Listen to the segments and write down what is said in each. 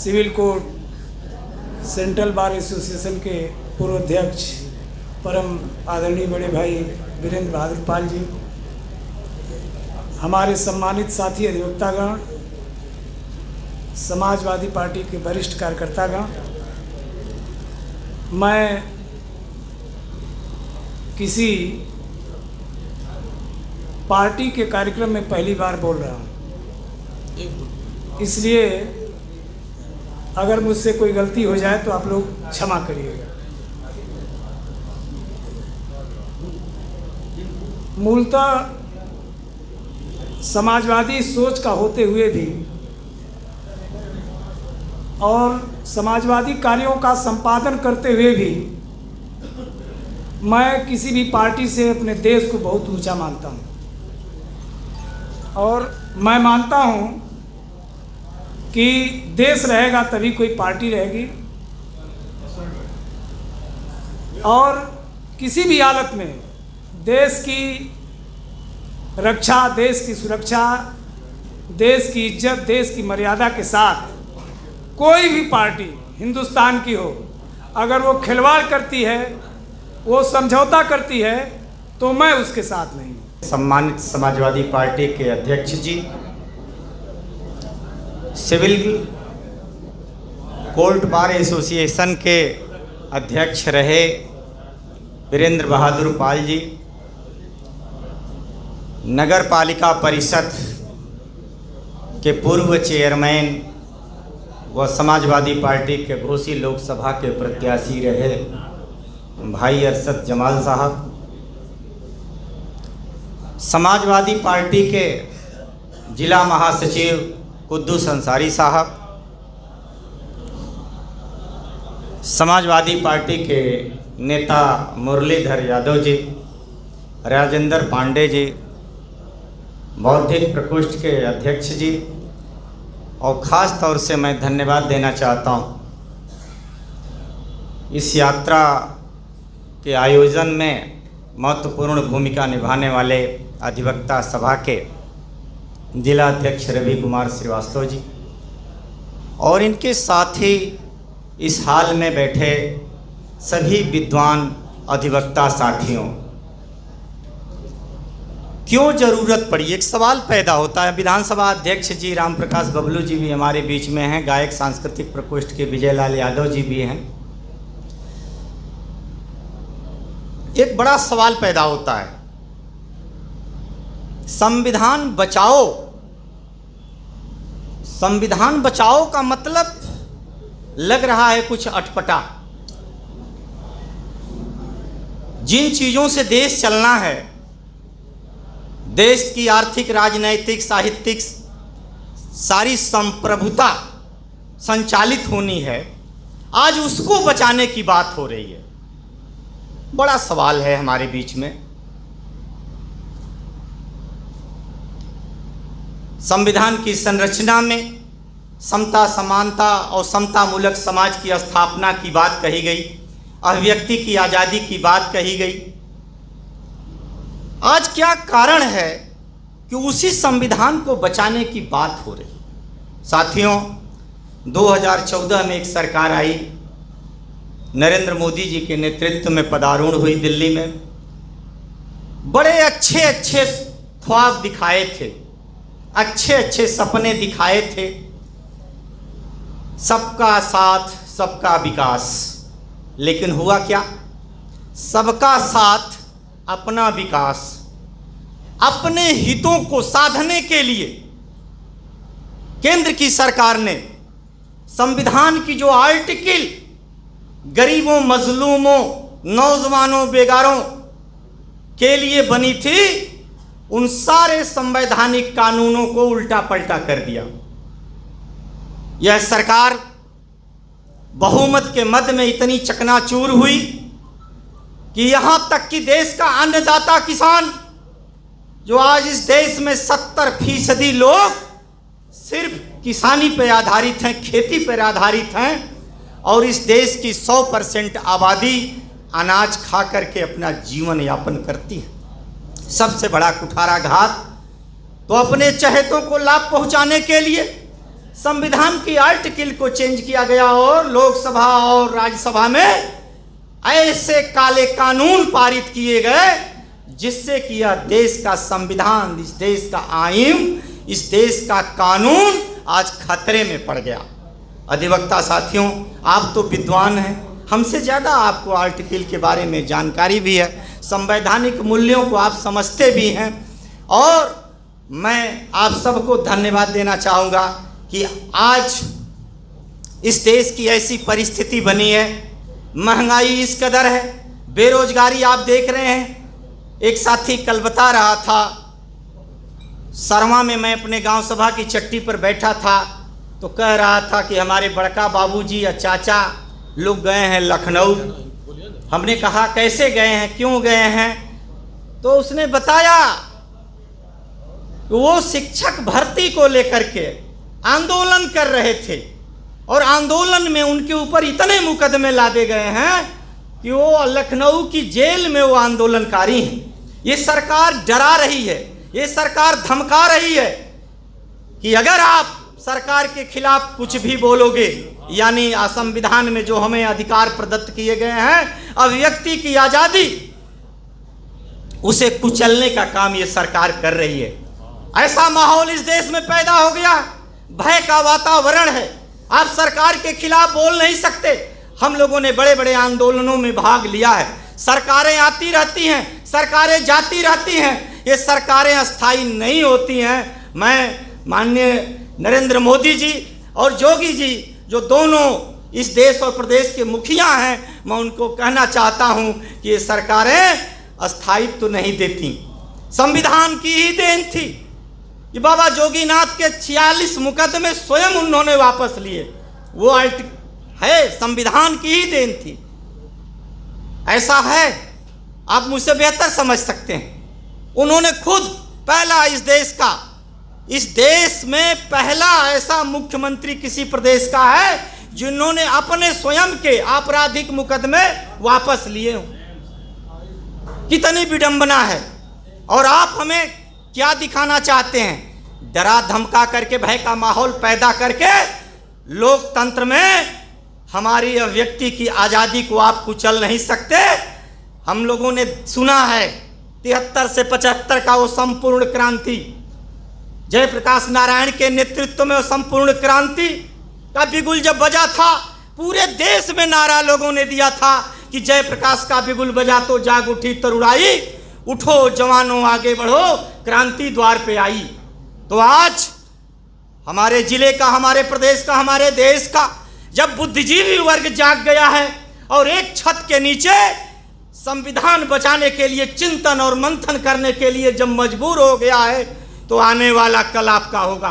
Civil court central bar association के पूर्व अध्यक्ष परम आदरणीय बड़े भाई वीरेंद्र बहादुर पाल जी, हमारे सम्मानित साथी अधिवक्तागण, समाजवादी पार्टी के वरिष्ठ कार्यकर्तागण, मैं किसी पार्टी के कार्यक्रम में पहली बार बोल रहा हूँ, इसलिए अगर मुझसे कोई गलती हो जाए तो आप लोग क्षमा करिएगा। मूलतः समाजवादी सोच का होते हुए भी और समाजवादी कार्यों का संपादन करते हुए भी मैं किसी भी पार्टी से अपने देश को बहुत ऊंचा मानता हूं, और मैं मानता हूं कि देश रहेगा तभी कोई पार्टी रहेगी, और किसी भी हालत में देश की रक्षा, देश की सुरक्षा, देश की इज्जत, देश की मर्यादा के साथ कोई भी पार्टी हिंदुस्तान की हो, अगर वो खिलवाड़ करती है, वो समझौता करती है, तो मैं उसके साथ नहीं हूँ। सम्मानित समाजवादी पार्टी के अध्यक्ष जी, सिविल कोर्ट बार एसोसिएशन के अध्यक्ष रहे वीरेंद्र बहादुर पाल जी, नगर पालिका परिषद के पूर्व चेयरमैन व समाजवादी पार्टी के घोसी लोकसभा के प्रत्याशी रहे भाई अरशद जमाल साहब, समाजवादी पार्टी के जिला महासचिव कुद्दूस अंसारी साहब, समाजवादी पार्टी के नेता मुरलीधर यादव जी, राजेंद्र पांडे जी, बौद्धिक प्रकोष्ठ के अध्यक्ष जी, और ख़ास तौर से मैं धन्यवाद देना चाहता हूँ इस यात्रा के आयोजन में महत्वपूर्ण भूमिका निभाने वाले अधिवक्ता सभा के जिला अध्यक्ष रवि कुमार श्रीवास्तव जी, और इनके साथ ही इस हाल में बैठे सभी विद्वान अधिवक्ता साथियों। क्यों ज़रूरत पड़ी, एक सवाल पैदा होता है। विधानसभा अध्यक्ष जी राम प्रकाश बबलू जी भी हमारे बीच में हैं, गायक सांस्कृतिक प्रकोष्ठ के विजयलाल यादव जी भी हैं। एक बड़ा सवाल पैदा होता है, संविधान बचाओ। संविधान बचाओ का मतलब लग रहा है कुछ अटपटा। जिन चीज़ों से देश चलना है, देश की आर्थिक, राजनैतिक, साहित्यिक सारी संप्रभुता संचालित होनी है, आज उसको बचाने की बात हो रही है। बड़ा सवाल है हमारे बीच में। संविधान की संरचना में समता, समानता और समतामूलक समाज की स्थापना की बात कही गई, अभिव्यक्ति की आज़ादी की बात कही गई। आज क्या कारण है कि उसी संविधान को बचाने की बात हो रही? साथियों, 2014 में एक सरकार आई, नरेंद्र मोदी जी के नेतृत्व में पदारूढ़ हुई दिल्ली में। बड़े अच्छे अच्छे ख्वाब दिखाए थे, अच्छे अच्छे सपने दिखाए थे, सबका साथ, सबका विकास। लेकिन हुआ क्या? सबका साथ, अपना विकास। अपने हितों को साधने के लिए केंद्र की सरकार ने संविधान की जो आर्टिकल गरीबों, मजलूमों, नौजवानों, बेगारों के लिए बनी थी, उन सारे संवैधानिक कानूनों को उल्टा पलटा कर दिया। यह सरकार बहुमत के मद में इतनी चकनाचूर हुई कि यहाँ तक कि देश का अन्नदाता किसान, जो आज इस देश में 70% लोग सिर्फ किसानी पर आधारित हैं, खेती पर आधारित हैं, और इस देश की 100% आबादी अनाज खा करके अपना जीवन यापन करती है। सबसे बड़ा कुठाराघात तो अपने चहेतों को लाभ पहुंचाने के लिए संविधान की आर्टिकल को चेंज किया गया और लोकसभा और राज्यसभा में ऐसे काले कानून पारित किए गए जिससे कि यह देश का संविधान, इस देश का आईन, इस देश का कानून आज खतरे में पड़ गया। अधिवक्ता साथियों, आप तो विद्वान हैं, हमसे ज़्यादा आपको आर्टिकल के बारे में जानकारी भी है, संवैधानिक मूल्यों को आप समझते भी हैं। और मैं आप सबको धन्यवाद देना चाहूँगा कि आज इस देश की ऐसी परिस्थिति बनी है, महंगाई इस कदर है, बेरोजगारी आप देख रहे हैं। एक साथी कल बता रहा था, सरवा में मैं अपने गांव सभा की चट्टी पर बैठा था तो कह रहा था कि हमारे बड़का बाबूजी या चाचा लोग गए हैं लखनऊ। हमने कहा कैसे गए हैं, क्यों गए हैं? तो उसने बताया वो शिक्षक भर्ती को लेकर के आंदोलन कर रहे थे और आंदोलन में उनके ऊपर इतने मुकदमे लादे गए हैं कि वो लखनऊ की जेल में वो आंदोलनकारी हैं। ये सरकार डरा रही है, ये सरकार धमका रही है कि अगर आप सरकार के खिलाफ कुछ भी बोलोगे, यानी संविधान में जो हमें अधिकार प्रदत्त किए गए हैं, अभिव्यक्ति की आज़ादी, उसे कुचलने का काम ये सरकार कर रही है। ऐसा माहौल इस देश में पैदा हो गया, भय का वातावरण है, आप सरकार के खिलाफ बोल नहीं सकते। हम लोगों ने बड़े बड़े आंदोलनों में भाग लिया है, सरकारें आती रहती हैं, सरकारें जाती रहती हैं, ये सरकारें अस्थायी नहीं होती हैं। मैं माननीय नरेंद्र मोदी जी और योगी जी, जो दोनों इस देश और प्रदेश के मुखिया हैं, मैं उनको कहना चाहता हूं कि ये सरकारें अस्थायित्व तो नहीं देती, संविधान की ही देन थी। ये बाबा जोगीनाथ के 46 मुकदमे स्वयं उन्होंने वापस लिए, वो है संविधान की ही देन थी। ऐसा है, आप मुझसे बेहतर समझ सकते हैं। उन्होंने खुद पहला इस देश में पहला ऐसा मुख्यमंत्री किसी प्रदेश का है जिन्होंने अपने स्वयं के आपराधिक मुकदमे वापस लिए हों। कितनी विडंबना है। और आप हमें क्या दिखाना चाहते हैं? डरा धमका करके, भय का माहौल पैदा करके लोकतंत्र में हमारी अभिव्यक्ति की आज़ादी को आप कुचल नहीं सकते। हम लोगों ने सुना है 73 से 75 का वो संपूर्ण क्रांति, जयप्रकाश नारायण के नेतृत्व में वो संपूर्ण क्रांति का बिगुल जब बजा था, पूरे देश में नारा लोगों ने दिया था कि जयप्रकाश का बिगुल बजा तो जाग उठी तरुणाई, उठो जवानों आगे बढ़ो, क्रांति द्वार पे आई। तो आज हमारे जिले का, हमारे प्रदेश का, हमारे देश का जब बुद्धिजीवी वर्ग जाग गया है और एक छत के नीचे संविधान बचाने के लिए चिंतन और मंथन करने के लिए जब मजबूर हो गया है, तो आने वाला कल आपका होगा।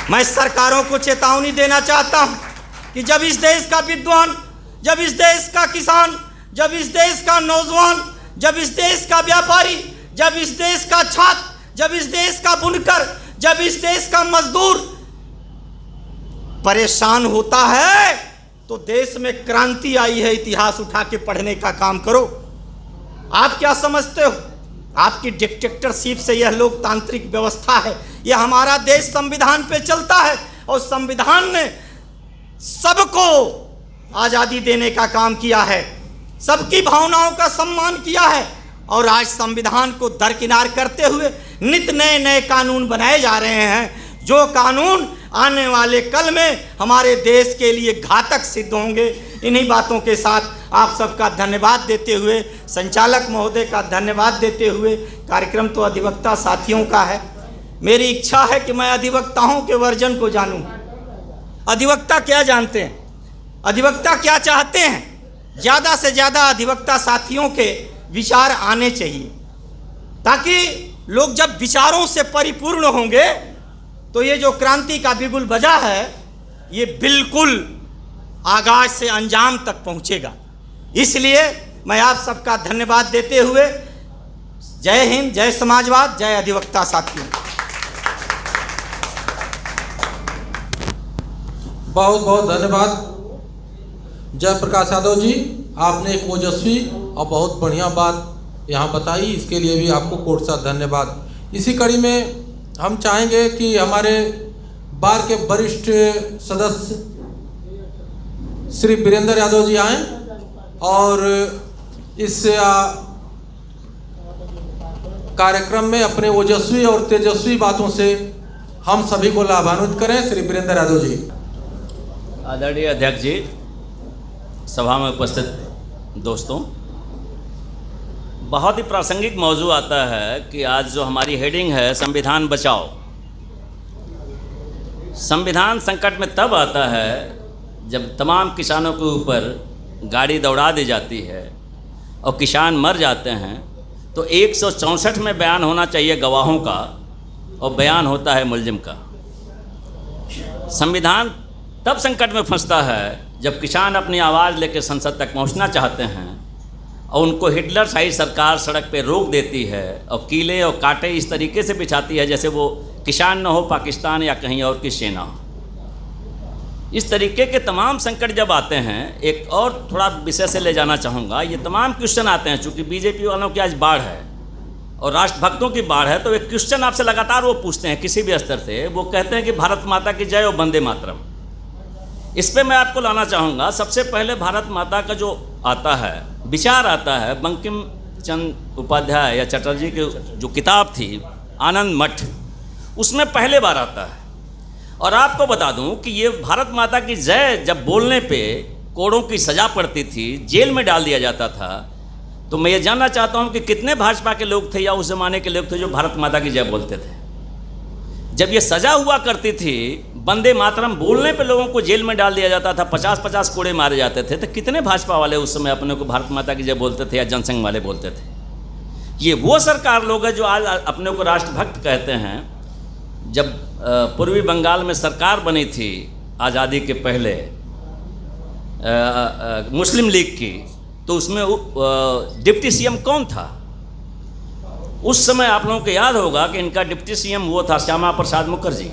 मैं सरकारों को चेतावनी देना चाहता हूं कि जब इस देश का विद्वान, जब इस देश का किसान, जब इस देश का नौजवान, जब इस देश का व्यापारी, जब इस देश का छात्र, जब इस देश का बुनकर, जब इस देश का मजदूर परेशान होता है, तो देश में क्रांति आई है। इतिहास उठा के पढ़ने का काम करो। आप क्या समझते हो? आपकी डिक्टेटरशिप से यह लोकतांत्रिक व्यवस्था है, यह हमारा देश संविधान पे चलता है और संविधान ने सबको आज़ादी देने का काम किया है, सबकी भावनाओं का सम्मान किया है। और आज संविधान को दरकिनार करते हुए नित नए नए कानून बनाए जा रहे हैं, जो कानून आने वाले कल में हमारे देश के लिए घातक सिद्ध होंगे। इन्हीं बातों के साथ आप सबका धन्यवाद देते हुए, संचालक महोदय का धन्यवाद देते हुए, कार्यक्रम तो अधिवक्ता साथियों का है, मेरी इच्छा है कि मैं अधिवक्ताओं के वर्जन को जानूं। अधिवक्ता क्या जानते हैं, अधिवक्ता क्या चाहते हैं? ज़्यादा से ज़्यादा अधिवक्ता साथियों के विचार आने चाहिए, ताकि लोग जब विचारों से परिपूर्ण होंगे तो ये जो क्रांति का बिगुल बजा है, ये बिल्कुल आगाज से अंजाम तक पहुंचेगा। इसलिए मैं आप सबका धन्यवाद देते हुए, जय हिंद, जय समाजवाद, जय अधिवक्ता साथियों। बहुत बहुत धन्यवाद जयप्रकाश यादव जी, आपने एक ओजस्वी और बहुत बढ़िया बात यहाँ बताई, इसके लिए भी आपको कोट सा धन्यवाद। इसी कड़ी में हम चाहेंगे कि हमारे बार के वरिष्ठ सदस्य श्री वीरेंद्र यादव जी आए और इस कार्यक्रम में अपने ओजस्वी और तेजस्वी बातों से हम सभी को लाभान्वित करें। श्री वीरेंद्र यादव जी। आदरणीय अध्यक्ष जी, सभा में उपस्थित दोस्तों, बहुत ही प्रासंगिक मौजू आता है कि आज जो हमारी हेडिंग है संविधान बचाओ। संविधान संकट में तब आता है जब तमाम किसानों के ऊपर गाड़ी दौड़ा दी जाती है और किसान मर जाते हैं, तो 164 में बयान होना चाहिए गवाहों का और बयान होता है मुलजिम का। संविधान तब संकट में फंसता है जब किसान अपनी आवाज़ लेकर संसद तक पहुंचना चाहते हैं और उनको हिटलर शाही सरकार सड़क पे रोक देती है और कीले और कांटे इस तरीके से बिछाती है जैसे वो किसान न हो पाकिस्तान या कहीं और की सेना हो। इस तरीके के तमाम संकट जब आते हैं, एक और थोड़ा विषय से ले जाना चाहूँगा। ये तमाम क्वेश्चन आते हैं, चूँकि बीजेपी वालों की आज बाढ़ है और राष्ट्रभक्तों की बाढ़ है, तो एक क्वेश्चन आपसे लगातार वो पूछते हैं किसी भी स्तर से। वो कहते हैं कि भारत माता की जय और वंदे मातरम। इस पर मैं आपको लाना चाहूँगा। सबसे पहले भारत माता का जो आता है, विचार आता है, बंकिम चंद्र उपाध्याय या चटर्जी की जो किताब थी आनंद मठ, उसमें पहले बार आता है। और आपको बता दूं कि ये भारत माता की जय जब बोलने पे कोड़ों की सज़ा पड़ती थी, जेल में डाल दिया जाता था, तो मैं ये जानना चाहता हूं कि कितने भाजपा के लोग थे या उस ज़माने के लोग थे जो भारत माता की जय बोलते थे। जब ये सज़ा हुआ करती थी, वंदे मातरम बोलने पे लोगों को जेल में डाल दिया जाता था, 50-50 कोड़े मारे जाते थे, तो कितने भाजपा वाले उस समय अपने को भारत माता की जय बोलते थे या जनसंघ वाले बोलते थे। ये वो सरकार लोग हैं जो आज अपने को राष्ट्रभक्त कहते हैं। जब पूर्वी बंगाल में सरकार बनी थी आज़ादी के पहले मुस्लिम लीग की, तो उसमें डिप्टी सीएम कौन था उस समय? आप लोगों को याद होगा कि इनका डिप्टी सीएम वो था श्यामा प्रसाद मुखर्जी,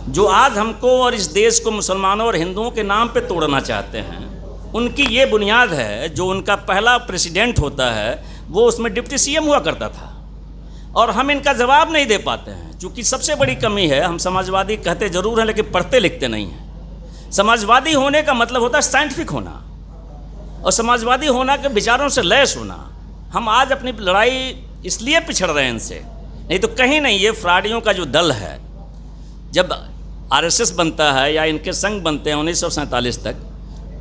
जो आज हमको और इस देश को मुसलमानों और हिंदुओं के नाम पे तोड़ना चाहते हैं। उनकी ये बुनियाद है, जो उनका पहला प्रेसिडेंट होता है वो उसमें डिप्टी सीएम हुआ करता था, और हम इनका जवाब नहीं दे पाते हैं। चूँकि सबसे बड़ी कमी है, हम समाजवादी कहते ज़रूर हैं लेकिन पढ़ते लिखते नहीं हैं। समाजवादी होने का मतलब होता है साइंटिफिक होना और समाजवादी होना के विचारों से लैस होना। हम आज अपनी लड़ाई इसलिए पिछड़ रहे हैं इनसे, नहीं तो कहीं नहीं। ये फ्राडियों का जो दल है, जब आरएसएस बनता है या इनके संघ बनते हैं 1947 तक,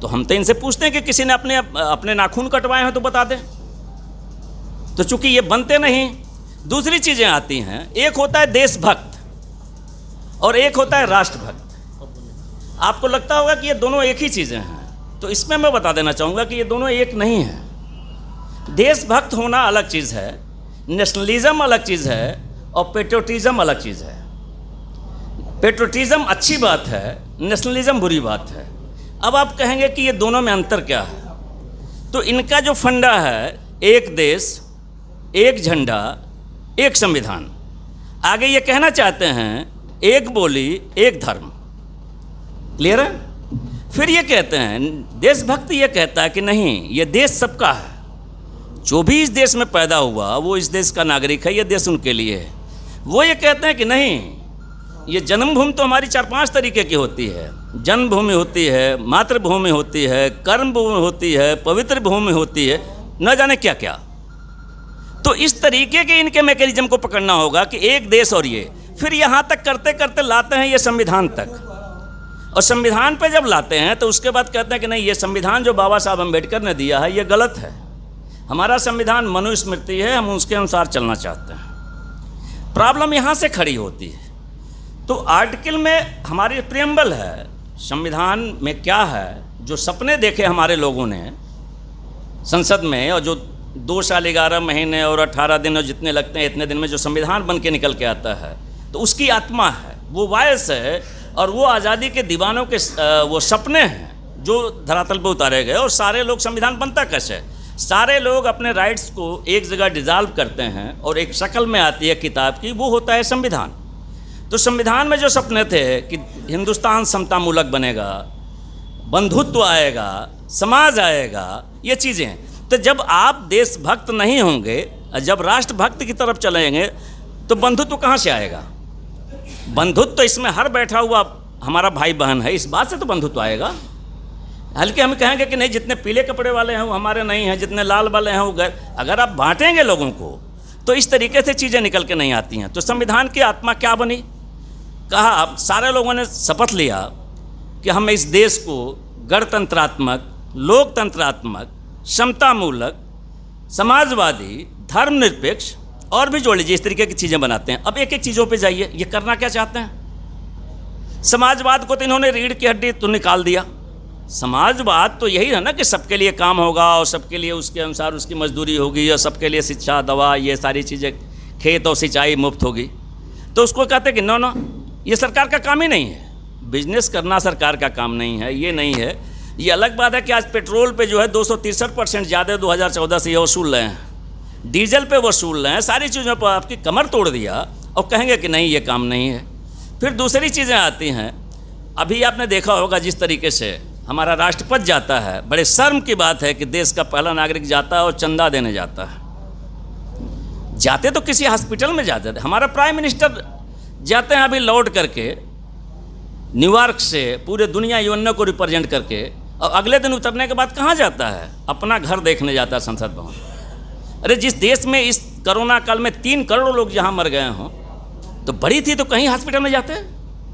तो हम तो इनसे पूछते हैं कि किसी ने अपने नाखून कटवाए हैं तो बता दें। तो चूँकि ये बनते नहीं, दूसरी चीज़ें आती हैं। एक होता है देशभक्त और एक होता है राष्ट्रभक्त। आपको लगता होगा कि ये दोनों एक ही चीज़ें हैं, तो इसमें मैं बता देना चाहूँगा कि ये दोनों एक नहीं हैं। देशभक्त होना अलग चीज़ है, नेशनलिज्म अलग चीज़ है और पेट्रियोटिज्म अलग चीज़ है। पेट्रियोटिज्म अच्छी बात है, नेशनलिज्म बुरी बात है। अब आप कहेंगे कि ये दोनों में अंतर क्या है? तो इनका जो फंडा है, एक देश, एक झंडा, एक संविधान। आगे ये कहना चाहते हैं एक बोली, एक धर्म। क्लियर है? फिर ये कहते हैं, देशभक्त ये कहता है कि नहीं, ये देश सबका है। जो भी इस देश में पैदा हुआ वो इस देश का नागरिक है, ये देश उनके लिए है। वो ये कहते हैं कि नहीं, ये जन्मभूमि तो हमारी 4-5 तरीके की होती है। जन्मभूमि होती है, मातृभूमि होती है, कर्मभूमि होती है, पवित्र भूमि होती है, न जाने क्या क्या। तो इस तरीके के इनके मैकेनिज्म को पकड़ना होगा कि एक देश और ये, फिर यहाँ तक करते करते लाते हैं ये संविधान तक। और संविधान पे जब लाते हैं तो उसके बाद कहते हैं कि नहीं, ये संविधान जो बाबा साहब अम्बेडकर ने दिया है ये गलत है। हमारा संविधान मनुस्मृति है, हम उसके अनुसार चलना चाहते हैं। प्रॉब्लम यहाँ से खड़ी होती है। तो आर्टिकल में हमारी प्रियम्बल है, संविधान में क्या है, जो सपने देखे हमारे लोगों ने संसद में, और जो 2 साल 11 महीने और 18 दिन और जितने लगते हैं इतने दिन में जो संविधान बन के निकल के आता है, तो उसकी आत्मा है, वो वायस है और वो आज़ादी के दीवानों के वो सपने हैं जो धरातल पर उतारे गए। और सारे लोग, संविधान बनता कैसे? सारे लोग अपने राइट्स को एक जगह डिज़ाल्व करते हैं और एक शक्ल में आती है किताब की, वो होता है संविधान। तो संविधान में जो सपने थे कि हिंदुस्तान समतामूलक बनेगा, बंधुत्व आएगा, समाज आएगा, ये चीज़ें हैं। तो जब आप देशभक्त नहीं होंगे, जब राष्ट्रभक्त की तरफ चलेंगे, तो बंधुत्व कहाँ से आएगा? बंधुत्व तो इसमें हर बैठा हुआ हमारा भाई बहन है, इस बात से तो बंधुत्व आएगा। हल्के हम कहेंगे कि नहीं जितने पीले कपड़े वाले हैं वो हमारे नहीं हैं, जितने लाल वाले हैं वो गैर। अगर आप बांटेंगे लोगों को तो इस तरीके से चीज़ें निकल के नहीं आती हैं। तो संविधान की आत्मा क्या बनी? कहा अब सारे लोगों ने शपथ लिया कि हम इस देश को गणतंत्रात्मक, लोकतंत्रात्मक, समतामूलक, समाजवादी, धर्मनिरपेक्ष और भी जोड़ लीजिए, इस तरीके की चीज़ें बनाते हैं। अब एक एक चीज़ों पे जाइए, ये करना क्या चाहते हैं? समाजवाद को तो इन्होंने रीढ़ की हड्डी तो निकाल दिया। समाजवाद तो यही है ना कि सबके लिए काम होगा और सबके लिए उसके अनुसार उसकी मजदूरी होगी और सबके लिए शिक्षा, दवा, ये सारी चीज़ें, खेत और सिंचाई मुफ्त होगी। तो उसको कहते हैं कि नो, ये सरकार का काम ही नहीं है। बिजनेस करना सरकार का काम नहीं है, ये नहीं है। ये अलग बात है कि आज पेट्रोल पे जो है 263% ज़्यादा 2014 से ये वसूल रहे हैं, डीजल पे वसूल रहे हैं, सारी चीज़ों पर आपकी कमर तोड़ दिया और कहेंगे कि नहीं ये काम नहीं है। फिर दूसरी चीज़ें आती हैं। अभी आपने देखा होगा जिस तरीके से हमारा राष्ट्रपति जाता है, बड़े शर्म की बात है कि देश का पहला नागरिक जाता है और चंदा देने जाता है। जाते तो किसी हॉस्पिटल में जाते थे। हमारा प्राइम मिनिस्टर जाते हैं अभी लौट करके न्यूयॉर्क से, पूरे दुनिया यूएनओ को रिप्रेजेंट करके, और अगले दिन उतरने के बाद कहाँ जाता है? अपना घर देखने जाता है, संसद भवन। अरे जिस देश में इस कोरोना काल में 3 करोड़ लोग जहाँ मर गए हों तो बड़ी थी तो कहीं हॉस्पिटल में जाते,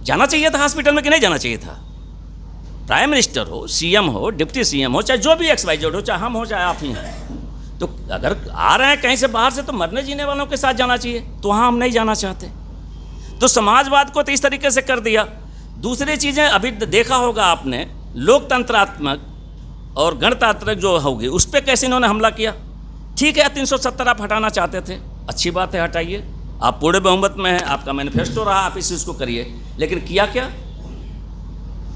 जाना चाहिए था हॉस्पिटल में कि नहीं जाना चाहिए था? प्राइम मिनिस्टर हो, सीएम हो, डिप्टी सीएम हो, चाहे जो भी XYZ हो, चाहे हम हो चाहे आप ही हैं, तो अगर आ रहे हैं कहीं से बाहर से तो मरने जीने वालों के साथ जाना चाहिए। तो वहाँ हम नहीं जाना चाहते। तो समाजवाद को तो इस तरीके से कर दिया। दूसरी चीज़ें अभी देखा होगा आपने, लोकतंत्रात्मक और गणतांत्रिक जो होगी उस पर कैसे इन्होंने हमला किया। ठीक है, 370 आप हटाना चाहते थे, अच्छी बात है, हटाइए। आप पूरे बहुमत में हैं, आपका मैनिफेस्टो रहा, आप इस चीज़ को करिए। लेकिन किया क्या?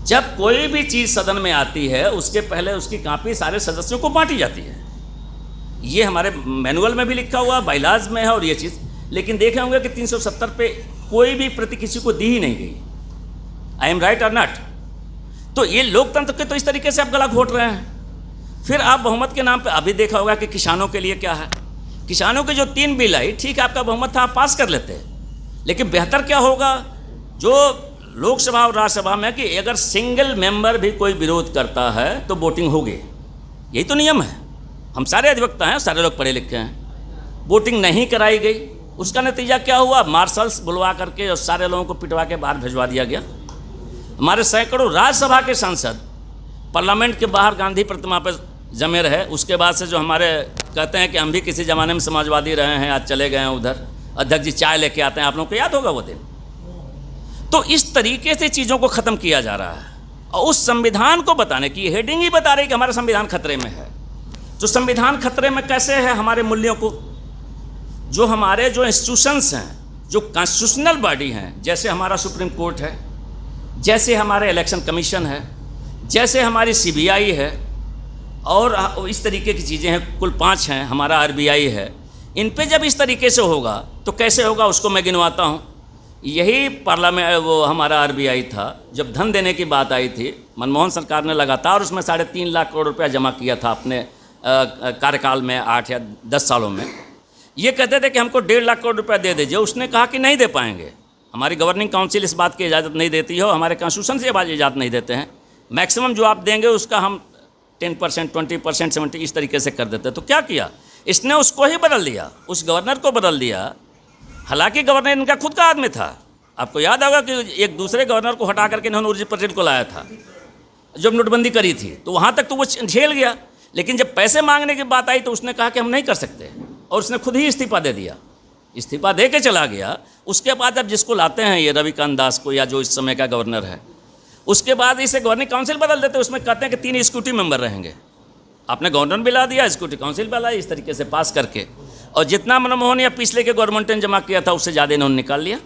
जब कोई भी चीज़ सदन में आती है उसके पहले उसकी कॉपी सारे सदस्यों को बांटी जाती है। ये हमारे मैनुअल में भी लिखा हुआ, बाइलाज में है और ये चीज़। लेकिन देखे होंगे कि 370 पे कोई भी प्रति किसी को दी ही नहीं गई। आई एम राइट और नॉट? तो ये लोकतंत्र के तो इस तरीके से आप गला घोट रहे हैं। फिर आप बहुमत के नाम पे अभी देखा होगा कि किसानों के लिए क्या है। किसानों के जो 3 बिल आई, ठीक है आपका बहुमत था, आप पास कर लेते, लेकिन बेहतर क्या होगा जो लोकसभा और राज्यसभा में कि अगर सिंगल मेंबर भी कोई विरोध करता है तो वोटिंग होगी। यही तो नियम है। हम सारे अधिवक्ता हैं, सारे लोग पढ़े लिखे हैं। वोटिंग नहीं कराई गई, उसका नतीजा क्या हुआ? मार्शल्स बुलवा करके और सारे लोगों को पिटवा के बाहर भिजवा दिया गया। हमारे सैकड़ों राज्यसभा के सांसद पार्लियामेंट के बाहर गांधी प्रतिमा पर जमे रहे। उसके बाद से जो हमारे कहते हैं कि हम भी किसी ज़माने में समाजवादी रहे हैं, आज चले गए हैं उधर, अध्यक्ष जी चाय लेके आते हैं, आप लोगों को याद होगा वो दिन। तो इस तरीके से चीज़ों को ख़त्म किया जा रहा है और उस संविधान को बताने की हेडिंग ही बता रही कि हमारा संविधान खतरे में है। तो संविधान खतरे में कैसे है? हमारे मूल्यों को, जो हमारे जो इंस्टीट्यूशंस हैं, जो कॉन्स्टिट्यूशनल बॉडी हैं, जैसे हमारा सुप्रीम कोर्ट है, जैसे हमारे इलेक्शन कमीशन है, जैसे हमारी CBI है और इस तरीके की चीज़ें हैं, कुल 5 हैं, हमारा RBI है। इन पे जब इस तरीके से होगा तो कैसे होगा उसको मैं गिनवाता हूँ। यही पार्लियामेंट वो हमारा RBI था, जब धन देने की बात आई थी, मनमोहन सरकार ने लगातार उसमें 3.5 लाख करोड़ रुपया जमा किया था अपने कार्यकाल में, 8 या 10 सालों में। ये कहते थे कि हमको 1.5 लाख करोड़ रुपया दे दीजिए। उसने कहा कि नहीं दे पाएंगे, हमारी गवर्निंग काउंसिल इस बात की इजाज़त नहीं देती है, हमारे कॉन्स्टिट्यूशन से इजाज़त नहीं देते हैं। मैक्सिमम जो आप देंगे उसका हम 10%, 20%, 70% इस तरीके से कर देते। तो क्या किया इसने? उसको ही बदल दिया, उस गवर्नर को बदल दिया। हालांकि गवर्नर इनका खुद का आदमी था। आपको याद होगा कि एक दूसरे गवर्नर को हटा करके इन्होंने उर्जित पटेल को लाया था जब नोटबंदी करी थी, तो वहाँ तक तो वो झेल गया। लेकिन जब पैसे मांगने की बात आई तो उसने कहा कि हम नहीं कर सकते और उसने खुद ही इस्तीफा दे दिया, इस्तीफा दे के चला गया। उसके बाद अब जिसको लाते हैं ये रविकांत दास को, या जो इस समय का गवर्नर है, उसके बाद इसे गवर्निंग काउंसिल बदल देते, उसमें कहते हैं कि 3 एक्जीक्यूटिव मेंबर रहेंगे। आपने गवर्नर भी ला दिया, एक्जीक्यूटिव काउंसिल भी ला, इस तरीके से पास करके, और जितना मनमोहन या पिछले के गवर्नमेंट ने जमा किया था उससे ज़्यादा इन्होंने निकाल लिया।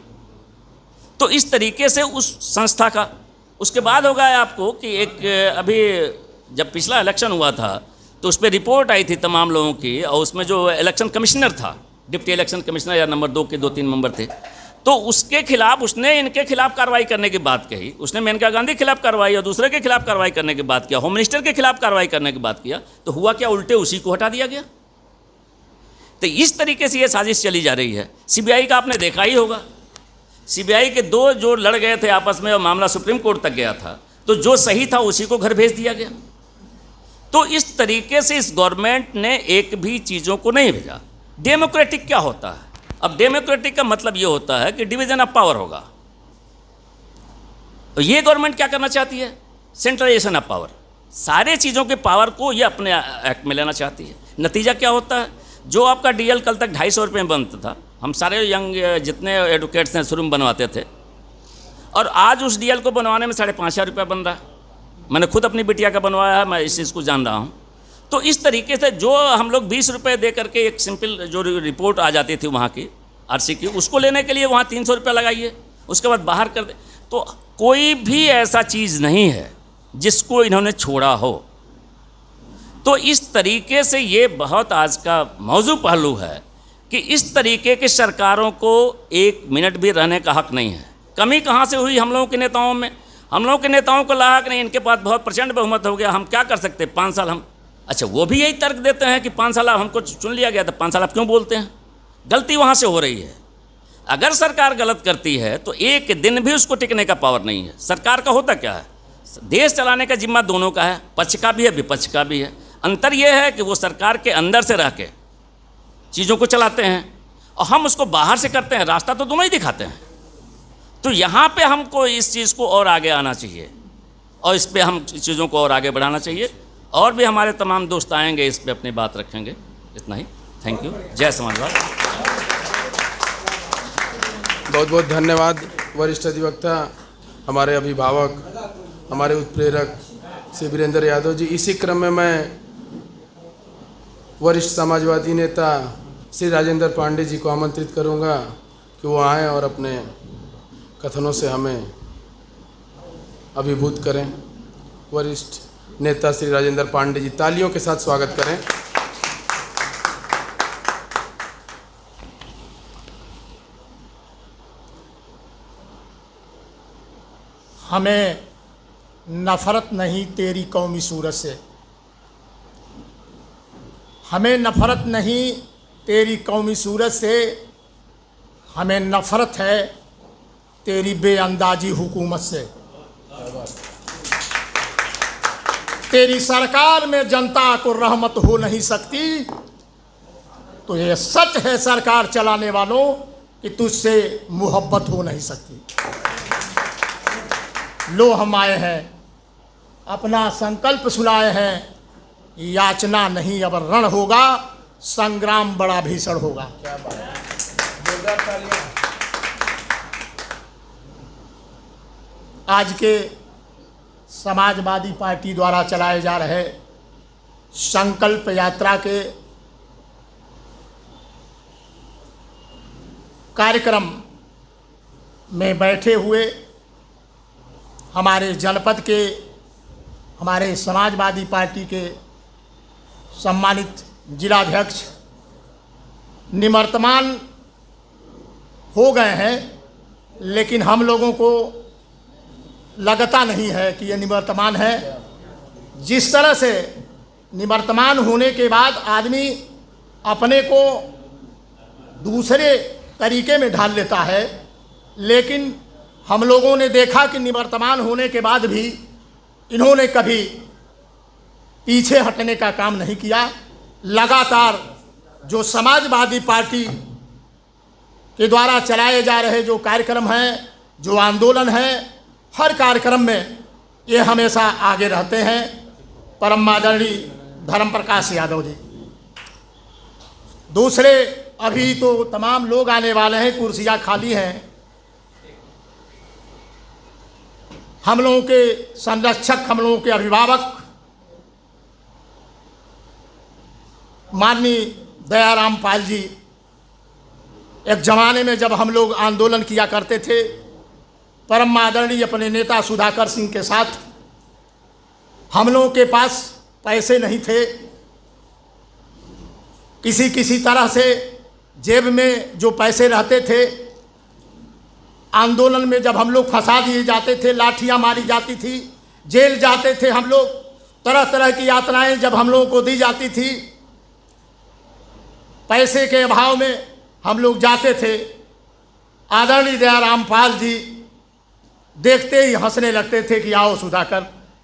तो इस तरीके से उस संस्था का, उसके बाद होगा आपको कि एक अभी जब पिछला इलेक्शन हुआ था तो उस पर रिपोर्ट आई थी तमाम लोगों की, और उसमें जो इलेक्शन कमिश्नर था, डिप्टी इलेक्शन कमिश्नर या नंबर 2 के 2-3 मेंबर थे, तो उसके खिलाफ उसने इनके खिलाफ कार्रवाई करने की बात कही। उसने मेनका गांधी के खिलाफ कार्रवाई और दूसरे के खिलाफ कार्रवाई करने की बात किया, होम मिनिस्टर के खिलाफ कार्रवाई करने की बात किया। तो हुआ क्या? उल्टे उसी को हटा दिया गया। तो इस तरीके से ये साजिश चली जा रही है। CBI का आपने देखा ही होगा सीबीआई के दो जो लड़ गए थे आपस में और मामला सुप्रीम कोर्ट तक गया था, तो जो सही था उसी को घर भेज दिया गया। तो इस तरीके से इस गवर्नमेंट ने एक भी चीज़ों को नहीं भेजा। डेमोक्रेटिक क्या होता है? अब डेमोक्रेटिक का मतलब ये होता है कि डिवीजन ऑफ पावर होगा। तो ये गवर्नमेंट क्या करना चाहती है? सेंट्रलाइजेशन ऑफ पावर, सारे चीज़ों के पावर को ये अपने एक्ट में लेना चाहती है। नतीजा क्या होता है? जो आपका डीएल कल तक 250 रुपये में बनता था, हम सारे यंग जितने एडवोकेट्स हैं शुरू में बनवाते थे, और आज उस डीएल को बनवाने में 5,500 रुपया बन रहा है। मैंने खुद अपनी बिटिया का बनवाया है, मैं इस चीज़ को जान रहा हूँ। तो इस तरीके से जो हम लोग 20 रुपये दे करके एक सिंपल जो रिपोर्ट आ जाती थी वहाँ की आरसी की, उसको लेने के लिए वहाँ 300 रुपया लगाइए, उसके बाद बाहर कर दे। तो कोई भी ऐसा चीज़ नहीं है जिसको इन्होंने छोड़ा हो। तो इस तरीके से ये बहुत आज का मौजू पहलू है कि इस तरीके की सरकारों को 1 मिनट भी रहने का हक नहीं है। कमी कहाँ से हुई हम लोगों के नेताओं में? हम लोगों के नेताओं को लगा कि नहीं, इनके पास बहुत प्रचंड बहुमत हो गया, हम क्या कर सकते, 5 साल हम। अच्छा, वो भी यही तर्क देते हैं कि 5 साल हमको चुन लिया गया था, 5 साल आप क्यों बोलते हैं? गलती वहाँ से हो रही है। अगर सरकार गलत करती है तो एक दिन भी उसको टिकने का पावर नहीं है। सरकार का होता क्या है? देश चलाने का जिम्मा दोनों का है, पक्ष का भी है, विपक्ष का भी है। अंतर यह है कि वो सरकार के अंदर से रह के चीज़ों को चलाते हैं और हम उसको बाहर से करते हैं। रास्ता तो दोनों ही दिखाते हैं। तो यहाँ पे हमको इस चीज़ को और आगे आना चाहिए और इस पे हम चीज़ों को और आगे बढ़ाना चाहिए। और भी हमारे तमाम दोस्त आएंगे, इस पे अपनी बात रखेंगे। इतना ही, थैंक यू। जय समाजवाद। बहुत बहुत धन्यवाद वरिष्ठ अधिवक्ता, हमारे अभिभावक, हमारे उत्प्रेरक श्री वीरेंद्र यादव जी। इसी क्रम में मैं वरिष्ठ समाजवादी नेता श्री राजेंद्र पांडे जी को आमंत्रित करूंगा कि वो आएँ और अपने कथनों से हमें अभिभूत करें। वरिष्ठ नेता श्री राजेंद्र पांडे जी, तालियों के साथ स्वागत करें। हमें नफ़रत नहीं तेरी कौमी सूरत से, हमें नफ़रत नहीं तेरी कौमी सूरत से, हमें नफ़रत है तेरी बेअंदाजी हुकूमत से। तेरी सरकार में जनता को रहमत हो नहीं सकती, तो ये सच है सरकार चलाने वालों कि तुझसे मोहब्बत हो नहीं सकती। लो हम आए हैं, अपना संकल्प सुनाए हैं, याचना नहीं अब रण होगा, संग्राम बड़ा भीषण होगा। आज के समाजवादी पार्टी द्वारा चलाए जा रहे संकल्प यात्रा के कार्यक्रम में बैठे हुए हमारे जनपद के, हमारे समाजवादी पार्टी के सम्मानित जिलाध्यक्ष निवर्तमान हो गए हैं, लेकिन हम लोगों को लगता नहीं है कि ये निवर्तमान है। जिस तरह से निवर्तमान होने के बाद आदमी अपने को दूसरे तरीके में ढाल लेता है, लेकिन हम लोगों ने देखा कि निवर्तमान होने के बाद भी इन्होंने कभी पीछे हटने का काम नहीं किया। लगातार जो समाजवादी पार्टी के द्वारा चलाए जा रहे जो कार्यक्रम हैं, जो आंदोलन हैं, हर कार्यक्रम में ये हमेशा आगे रहते हैं। परम आदरणीय धर्म प्रकाश यादव जी, दूसरे अभी तो तमाम लोग आने वाले हैं, कुर्सियाँ खाली हैं। हम लोगों के संरक्षक, हम लोगों के अभिभावक माननीय दयाराम पाल जी, एक ज़माने में जब हम लोग आंदोलन किया करते थे परम आदरणीय अपने नेता सुधाकर सिंह के साथ, हम लोगों के पास पैसे नहीं थे, किसी तरह से जेब में जो पैसे रहते थे, आंदोलन में जब हम लोग फंसा दिए जाते थे, लाठियां मारी जाती थी, जेल जाते थे हम लोग, तरह तरह की यातनाएं जब हम लोगों को दी जाती थी, पैसे के अभाव में हम लोग जाते थे। आदरणीय दयाराम पाल जी देखते ही हंसने लगते थे कि आओ सुधाकर,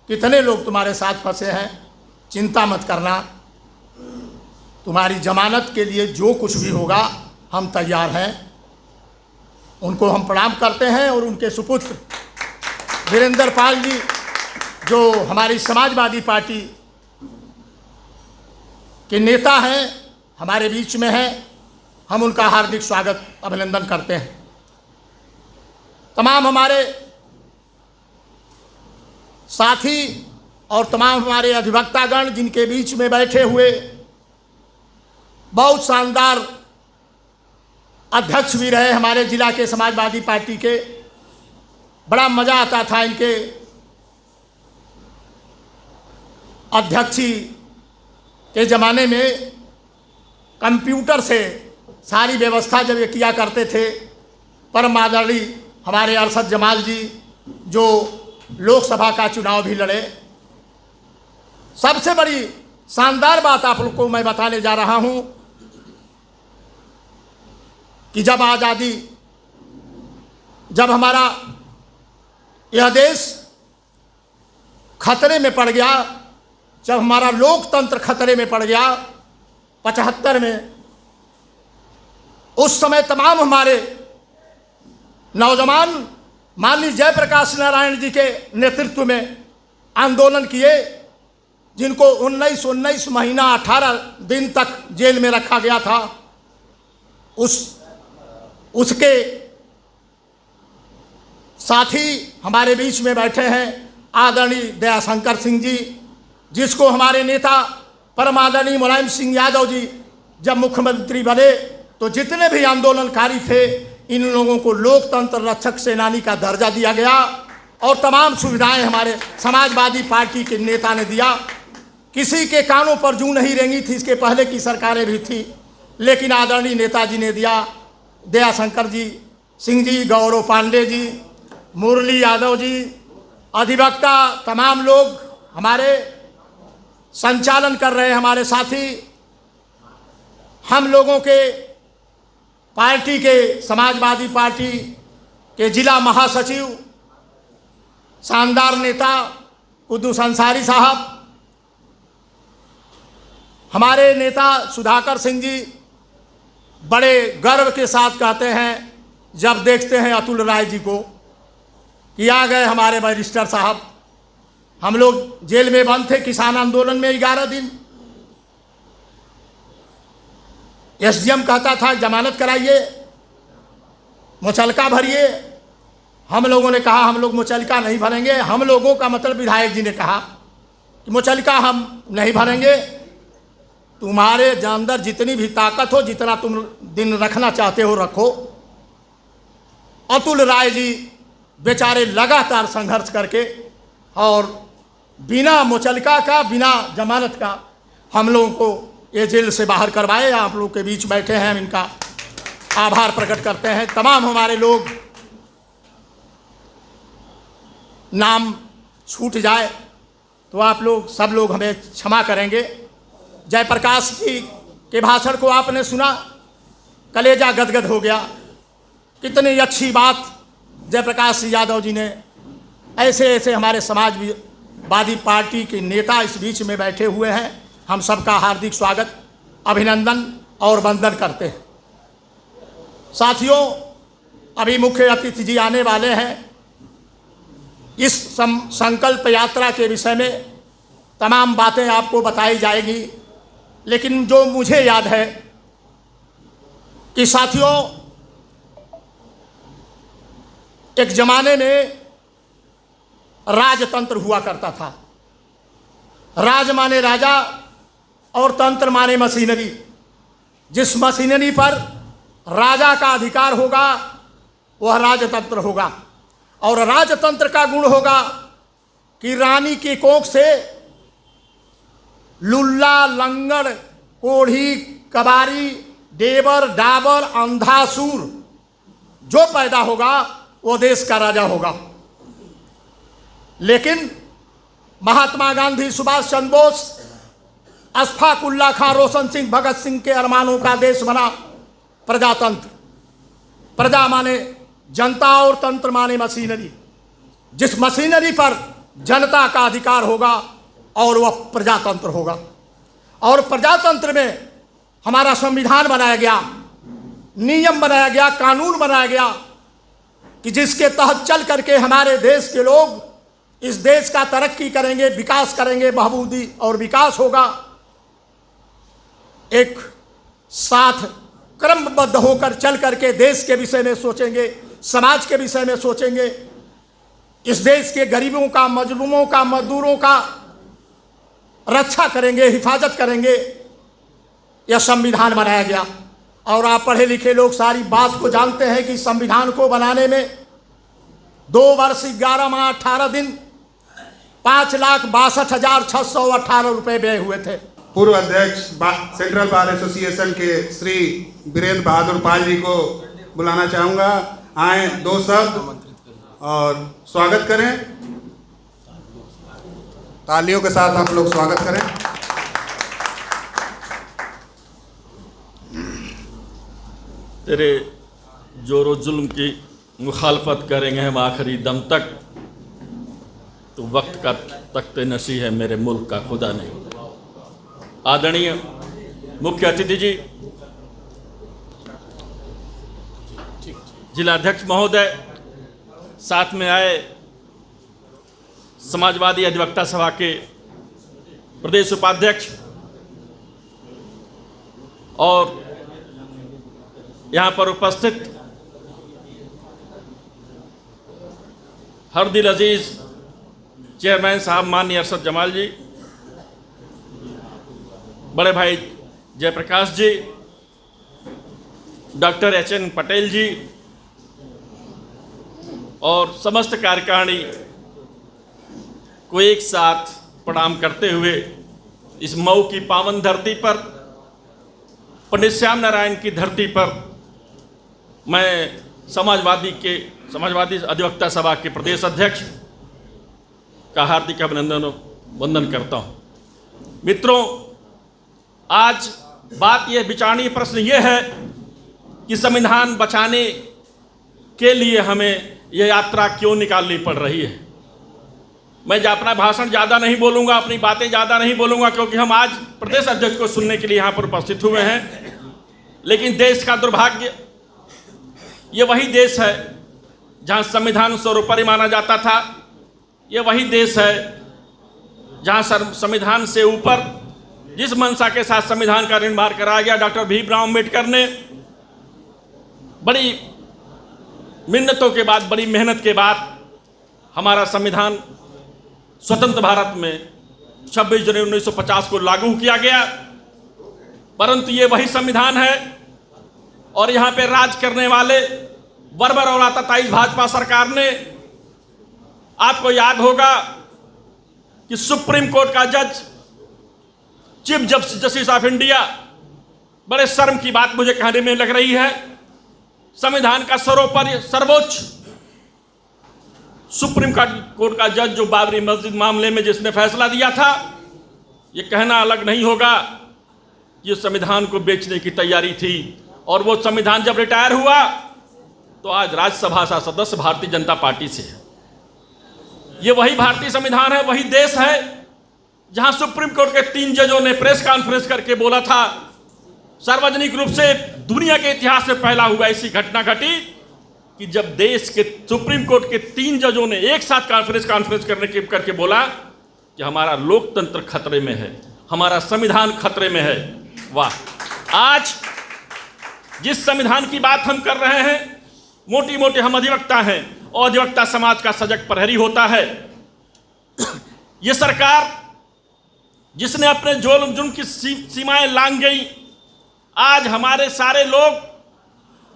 कितने लोग तुम्हारे साथ फंसे हैं, चिंता मत करना, तुम्हारी जमानत के लिए जो कुछ भी होगा हम तैयार हैं। उनको हम प्रणाम करते हैं। और उनके सुपुत्र वीरेंद्र पाल जी जो हमारी समाजवादी पार्टी के नेता हैं, हमारे बीच में हैं, हम उनका हार्दिक स्वागत अभिनंदन करते हैं। तमाम हमारे साथी और तमाम हमारे अधिवक्तागण जिनके बीच में बैठे हुए बहुत शानदार अध्यक्ष भी रहे हमारे जिला के समाजवादी पार्टी के, बड़ा मज़ा आता था इनके अध्यक्षी के ज़माने में। कंप्यूटर से सारी व्यवस्था जब ये किया करते थे, परम आदरणीय हमारे अरशद जमाल जी जो लोकसभा का चुनाव भी लड़े। सबसे बड़ी शानदार बात आप लोग को मैं बताने जा रहा हूं कि जब हमारा यह देश खतरे में पड़ गया, जब हमारा लोकतंत्र खतरे में पड़ गया 75 में, उस समय तमाम हमारे नौजवान माननीय जयप्रकाश नारायण जी के नेतृत्व में आंदोलन किए, जिनको 19 महीना 18 दिन तक जेल में रखा गया था। उसके साथी हमारे बीच में बैठे हैं आदरणीय दयाशंकर सिंह जी, जिसको हमारे नेता परम आदरणीय मुलायम सिंह यादव जी जब मुख्यमंत्री बने तो जितने भी आंदोलनकारी थे इन लोगों को लोकतंत्र रक्षक सेनानी का दर्जा दिया गया और तमाम सुविधाएं हमारे समाजवादी पार्टी के नेता ने दिया। किसी के कानों पर जूं नहीं रेंगी थी, इसके पहले की सरकारें भी थी, लेकिन आदरणीय नेताजी ने दिया। दयाशंकर जी सिंह जी, गौरव पांडे जी, मुरली यादव जी, अधिवक्ता, तमाम लोग हमारे संचालन कर रहे हैं हमारे साथी, हम लोगों के पार्टी के समाजवादी पार्टी के जिला महासचिव शानदार नेता कुद्दूस अंसारी साहब, हमारे नेता सुधाकर सिंह जी बड़े गर्व के साथ कहते हैं जब देखते हैं अतुल राय जी को कि आ गए हमारे बैरिस्टर साहब। हम लोग जेल में बंद थे किसान आंदोलन में 11 दिन, एसडीएम कहता था जमानत कराइए, मुचलका भरिए। हम लोगों ने कहा हम लोग मुचलका नहीं भरेंगे। हम लोगों का मतलब विधायक जी ने कहा कि मुचलका हम नहीं भरेंगे, तुम्हारे अंदर जितनी भी ताकत हो, जितना तुम दिन रखना चाहते हो रखो। अतुल राय जी बेचारे लगातार संघर्ष करके और बिना मुचलका का, बिना जमानत का हम लोगों को ये जेल से बाहर करवाए। आप लोग के बीच बैठे हैं, हम इनका आभार प्रकट करते हैं। तमाम हमारे लोग, नाम छूट जाए तो आप लोग सब लोग हमें क्षमा करेंगे। जयप्रकाश जी के भाषण को आपने सुना, कलेजा गदगद हो गया। कितनी अच्छी बात जयप्रकाश यादव जी ने, ऐसे ऐसे हमारे समाजवादी पार्टी के नेता इस बीच में बैठे हुए हैं। हम सबका हार्दिक स्वागत, अभिनंदन और वंदन करते हैं। साथियों, अभी मुख्य अतिथि जी आने वाले हैं। इस संकल्प यात्रा के विषय में तमाम बातें आपको बताई जाएगी, लेकिन जो मुझे याद है कि साथियों, एक जमाने में राजतंत्र हुआ करता था। राज माने राजा और तंत्र माने मशीनरी। जिस मशीनरी पर राजा का अधिकार होगा वह राजतंत्र होगा, और राजतंत्र का गुण होगा कि रानी की कोख से लुल्ला, लंगड़, कोढ़ी, कबारी, देवर, डाबर, अंधासुर जो पैदा होगा वो देश का राजा होगा। लेकिन महात्मा गांधी, सुभाष चंद्र बोस, अशफाक उल्लाह खां, रोशन सिंह, भगत सिंह के अरमानों का देश बना प्रजातंत्र। प्रजा माने जनता और तंत्र माने मशीनरी, जिस मशीनरी पर जनता का अधिकार होगा और वह प्रजातंत्र होगा। और प्रजातंत्र में हमारा संविधान बनाया गया, नियम बनाया गया, कानून बनाया गया कि जिसके तहत चल करके हमारे देश के लोग इस देश का तरक्की करेंगे, विकास करेंगे, बहबूदी और विकास होगा। एक साथ क्रमबद्ध होकर चल करके देश के विषय में सोचेंगे, समाज के विषय में सोचेंगे, इस देश के गरीबों का, मजलूमों का, मजदूरों का रक्षा करेंगे, हिफाजत करेंगे। यह संविधान बनाया गया। और आप पढ़े लिखे लोग सारी बात को जानते हैं कि संविधान को बनाने में 2 वर्ष 11 माह 18 दिन 5,62,618 रुपये व्यय हुए थे। पूर्व अध्यक्ष सेंट्रल बार एसोसिएशन के श्री वीरेंद्र बहादुर पाल जी को बुलाना चाहूँगा। आए 2 शब्द और स्वागत करें। तालियों के साथ आप लोग स्वागत करें। तेरे जोरो जुल्म की मुखालफत करेंगे हम आखिरी दम तक, तो वक्त का तख्ते नशी है मेरे मुल्क का खुदा नहीं। आदरणीय मुख्य अतिथि जी, जिलाध्यक्ष महोदय, साथ में आए समाजवादी अधिवक्ता सभा के प्रदेश उपाध्यक्ष और यहाँ पर उपस्थित हर दिल अजीज चेयरमैन साहब माननीय अरशद जमाल जी, बड़े भाई जयप्रकाश जी, डॉक्टर HN पटेल जी और समस्त कार्यकारिणी को एक साथ प्रणाम करते हुए इस मऊ की पावन धरती पर, पंडित श्याम नारायण की धरती पर मैं समाजवादी अधिवक्ता सभा के प्रदेश अध्यक्ष का हार्दिक अभिनंदन वंदन करता हूँ। मित्रों, आज बात यह विचारणीय प्रश्न ये है कि संविधान बचाने के लिए हमें यह यात्रा क्यों निकालनी पड़ रही है। मैं अपना भाषण ज़्यादा नहीं बोलूँगा, अपनी बातें ज़्यादा नहीं बोलूँगा, क्योंकि हम आज प्रदेश अध्यक्ष को सुनने के लिए यहाँ पर उपस्थित हुए हैं। लेकिन देश का दुर्भाग्य, ये वही देश है जहाँ संविधान सर्वोपरि माना जाता था। ये वही देश है जहाँ संविधान से ऊपर जिस मंशा के साथ संविधान का निर्माण कराया गया, डॉक्टर भीमराव अम्बेडकर ने बड़ी मिन्नतों के बाद, बड़ी मेहनत के बाद हमारा संविधान स्वतंत्र भारत में 26 जनवरी 1950 को लागू किया गया। परंतु ये वही संविधान है और यहाँ पे राज करने वाले बर्बर और आतताई भाजपा सरकार ने, आपको याद होगा कि सुप्रीम कोर्ट का जज, चीफ जस्टिस ऑफ इंडिया, बड़े शर्म की बात मुझे कहने में लग रही है, संविधान का सर्वोच्च सुप्रीम कोर्ट का जज जो बाबरी मस्जिद मामले में जिसने फैसला दिया था, ये कहना अलग नहीं होगा, ये संविधान को बेचने की तैयारी थी। और वो संविधान जब रिटायर हुआ तो आज राज्यसभा का सदस्य भारतीय जनता पार्टी से है। ये वही भारतीय संविधान है, वही देश है जहां सुप्रीम कोर्ट के 3 जजों ने प्रेस कॉन्फ्रेंस करके बोला था, सार्वजनिक रूप से दुनिया के इतिहास में पहला हुआ ऐसी घटना घटी कि जब देश के सुप्रीम कोर्ट के 3 जजों ने एक साथ कॉन्फ्रेंस करके बोला कि हमारा लोकतंत्र खतरे में है, हमारा संविधान खतरे में है। वाह! आज जिस संविधान की बात हम कर रहे हैं, मोटी मोटी हम अधिवक्ता हैं और अधिवक्ता समाज का सजग प्रहरी होता है। ये सरकार जिसने अपने जुल्म की सीमाएं लांघ गई, आज हमारे सारे लोग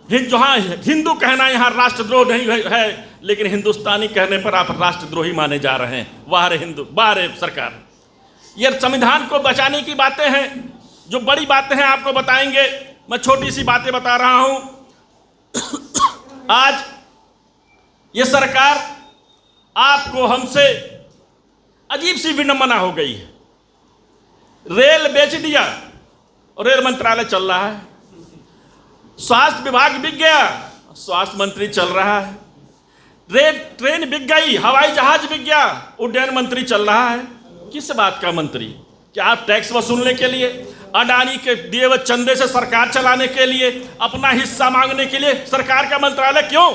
जहाँ हिंदू कहना यहाँ राष्ट्रद्रोह नहीं है, लेकिन हिंदुस्तानी कहने पर आप राष्ट्रद्रोही माने जा रहे हैं। वाह रे हिंदू, वाह रे सरकार। ये संविधान को बचाने की बातें हैं, जो बड़ी बातें हैं आपको बताएंगे। मैं छोटी सी बातें बता रहा हूं। आज ये सरकार आपको हमसे अजीब सी विडंबना हो गई है। रेल बेच दिया और रेल मंत्रालय चल रहा है, स्वास्थ्य विभाग बिक गया, स्वास्थ्य मंत्री चल रहा है, ट्रेन बिक गई, हवाई जहाज बिक गया, उड्डयन मंत्री चल रहा है। किस बात का मंत्री? क्या आप टैक्स वसूलने के लिए, अडानी के दिए हुए चंदे से सरकार चलाने के लिए, अपना हिस्सा मांगने के लिए सरकार का मंत्रालय क्यों?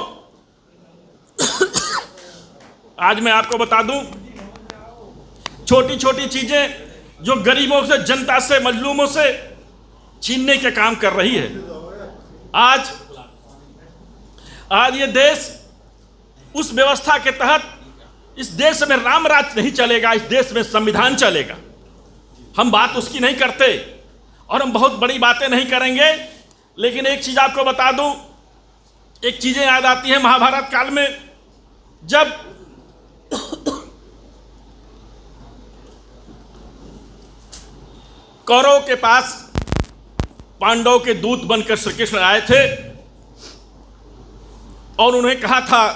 आज मैं आपको बता दूं, छोटी छोटी चीजें जो गरीबों से, जनता से, मजलूमों से छीनने के काम कर रही है। आज ये देश उस व्यवस्था के तहत, इस देश में राम राज नहीं चलेगा, इस देश में संविधान चलेगा। हम बात उसकी नहीं करते और हम बहुत बड़ी बातें नहीं करेंगे, लेकिन एक चीज आपको बता दूं, एक चीजें याद आती है महाभारत काल में, जब कौरवों के पास पांडवों के दूत बनकर श्री कृष्ण आए थे और उन्हें कहा था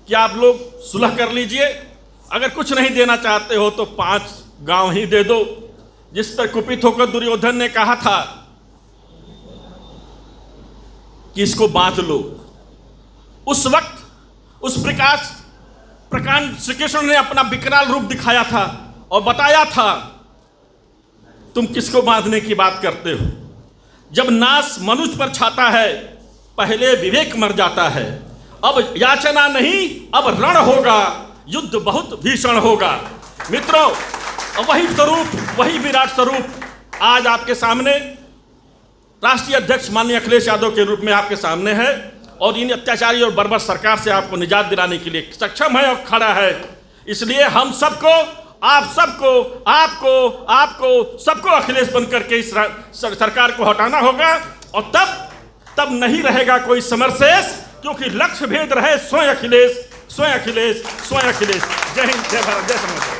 कि आप लोग सुलह कर लीजिए, अगर कुछ नहीं देना चाहते हो तो 5 गांव ही दे दो। जिस पर कुपित होकर दुर्योधन ने कहा था कि इसको बांध लो। उस वक्त उस प्रकांड श्री कृष्ण ने अपना विकराल रूप दिखाया था और बताया था, तुम किसको बांधने की बात करते हो? जब नाश मनुष्य पर छाता है, पहले विवेक मर जाता है। अब याचना नहीं, अब रण होगा, युद्ध बहुत भीषण होगा। मित्रों, वही स्वरूप, वही विराट स्वरूप आज आपके सामने राष्ट्रीय अध्यक्ष माननीय अखिलेश यादव के रूप में आपके सामने है और इन अत्याचारी और बर्बर सरकार से आपको निजात दिलाने के लिए सक्षम है और खड़ा है। इसलिए हम सबको, आप सबको, आपको सबको अखिलेश बनकर के इस सरकार को हटाना होगा और तब नहीं रहेगा कोई समर शेष, क्योंकि लक्ष्य भेद रहे स्वयं अखिलेश, स्वयं अखिलेश, स्वयं अखिलेश। जय हिंद, जय भारत, जय संविधान।